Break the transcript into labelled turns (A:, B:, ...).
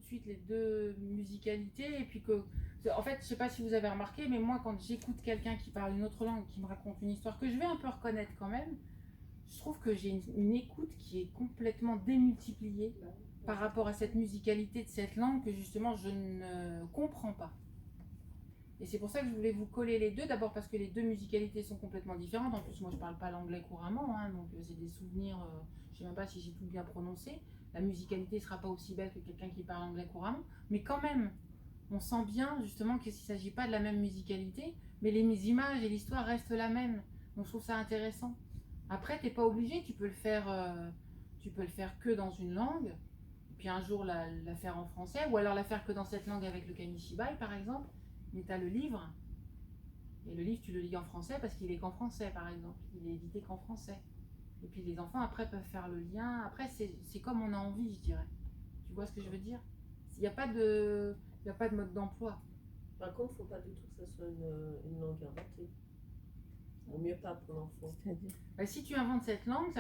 A: suite les deux musicalités et puis que, en fait, je sais pas si vous avez remarqué, mais moi quand j'écoute quelqu'un qui parle une autre langue, qui me raconte une histoire que je vais un peu reconnaître quand même, je trouve que j'ai une écoute qui est complètement démultipliée par rapport à cette musicalité de cette langue que justement je ne comprends pas. Et c'est pour ça que je voulais vous coller les deux, d'abord parce que les deux musicalités sont complètement différentes. En plus, moi je parle pas l'anglais couramment, hein, donc c'est des souvenirs, je sais même pas si j'ai tout bien prononcé. La musicalité sera pas aussi belle que quelqu'un qui parle anglais couramment, mais quand même, on sent bien justement qu'il ne s'agit pas de la même musicalité, mais les images et l'histoire restent la même. Donc je trouve ça intéressant. Après, t'es pas obligé, tu peux le faire que dans une langue, et puis un jour la faire en français, ou alors la faire que dans cette langue avec le kamishibai par exemple. Mais tu as le livre, et le livre tu le lis en français parce qu'il est qu'en français par exemple, il est édité qu'en français. Et puis les enfants après peuvent faire le lien, après c'est comme on a envie je dirais. Tu vois ce que je veux dire? Il n'y a pas de, il y a pas de mode d'emploi.
B: Par contre, il ne faut pas du tout que ça soit une langue inventée. Au mieux pas pour l'enfant.
A: Bah, si tu inventes cette langue, ça